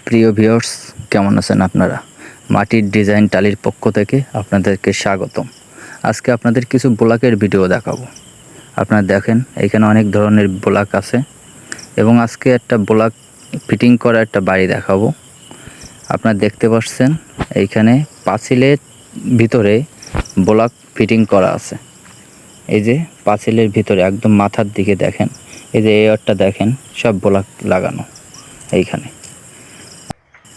প্রিয় ভিউয়ার্স, কেমন আছেন আপনারা? মাটির ডিজাইন টালির পক্ষ থেকে আপনাদেরকে স্বাগতম। আজকে আপনাদের কিছু ব্লকের ভিডিও দেখাবো। আপনারা দেখেন এখানে অনেক ধরনের ব্লক আছে এবং আজকে একটা ব্লক ফিটিং করা একটা বাড়ি দেখাবো। আপনারা দেখতে পাচ্ছেন এইখানে পাঁচিলের ভিতরে ব্লক ফিটিং করা আছে। এই যে পাঁচিলের ভিতরে একদম মাথার দিকে দেখেন, এই যে এয়ারটা দেখেন, সব ব্লক লাগানো এইখানে।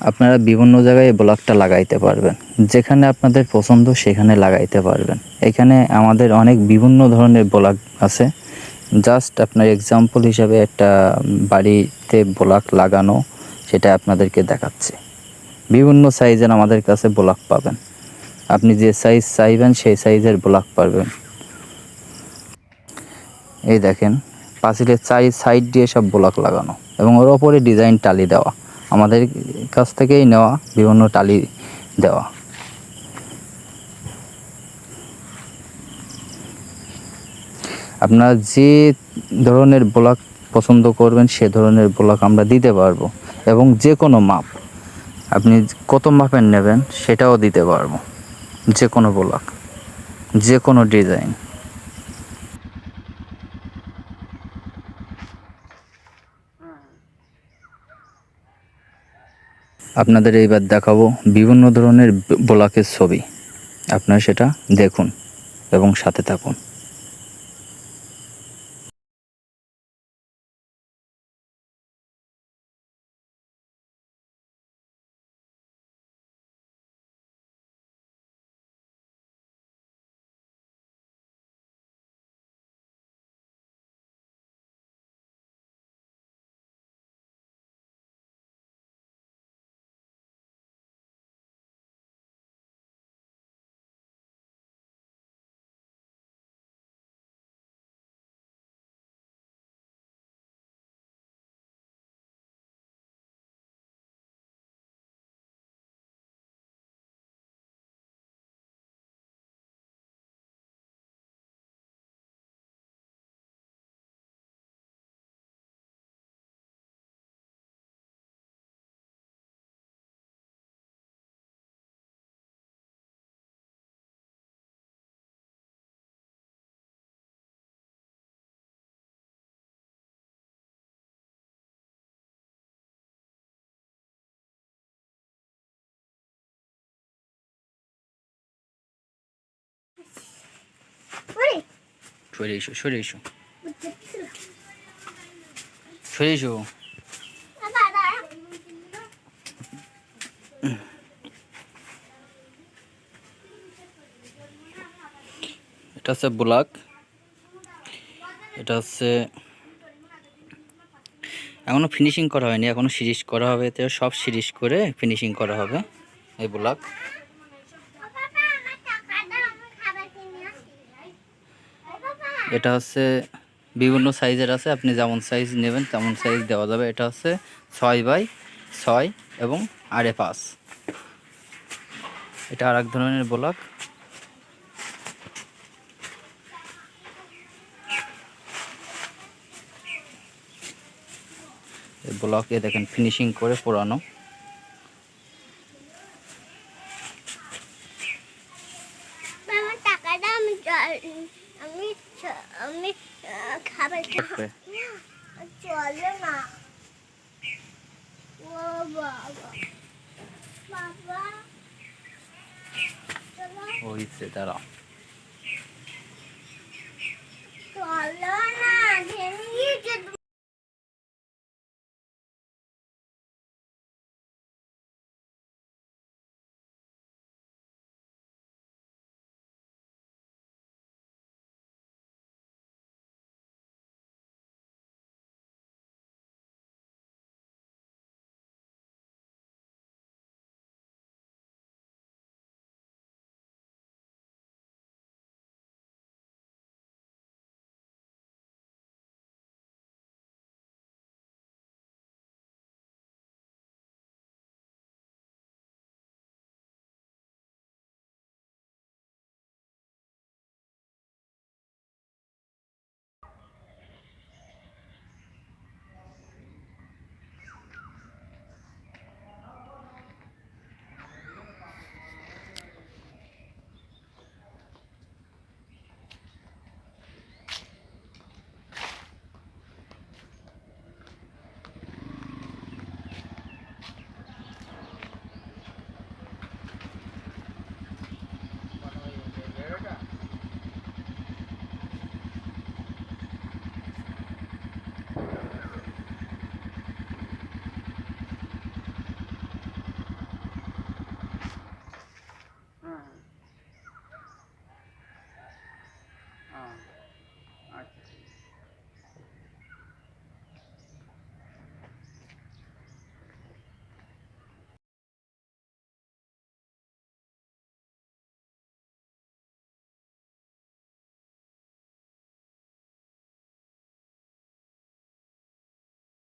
আপনারা বিভিন্ন জায়গায় ব্লকটা লাগাইতে পারবেন, যেখানে আপনাদের পছন্দ সেখানে লাগাইতে পারবেন। এখানে আমাদের অনেক বিভিন্ন ধরনের ব্লক আছে। জাস্ট আপনার এক্সাম্পল হিসাবে একটা বাড়িতে ব্লক লাগানো, সেটা আপনাদেরকে দেখাচ্ছি। বিভিন্ন সাইজের আমাদের কাছে ব্লক পাবেন। আপনি যে সাইজ চাইবেন সেই সাইজের ব্লক পাবেন। এই দেখেন পাঁচিলের সাইড দিয়ে সব ব্লক লাগানো এবং ওর ওপরে ডিজাইন টালি দেওয়া, আমাদের কাছ থেকেই নেওয়া বিভিন্ন টালি দেওয়া। আপনারা যে ধরনের ব্লক পছন্দ করবেন সে ধরনের ব্লক আমরা দিতে পারবো এবং যে কোনো মাপ, আপনি কত মাপের নেবেন সেটাও দিতে পারবো। যে কোনো ব্লক, যে কোনো ডিজাইন। আপনাদের এইবার দেখাবো বিভিন্ন ধরনের ব্লকের ছবি। আপনারা সেটা দেখুন এবং সাথে থাকুন। সরে এসো, সরে এসো, সরে এসো। এটা হচ্ছে ব্লক, এটা হচ্ছে এখনো ফিনিশিং করা হয়নি, এখনো সিরিজ করা হবে। তো সব সিরিজ করে ফিনিশিং করা হবে এই ব্লক। এটা হচ্ছে বিভিন্ন সাইজের আছে, আপনি যেমন সাইজ নেবেন তেমন সাইজ দেওয়া যাবে। এটা হচ্ছে 6x6 এবং 5.5। এটা আর এক ধরনের ব্লক। এই ব্লকে দেখেন ফিনিশিং করে পোড়ানো। আমি খাবার চলে না। ও বাবা, বাবা ওইছে দাঁড়াও।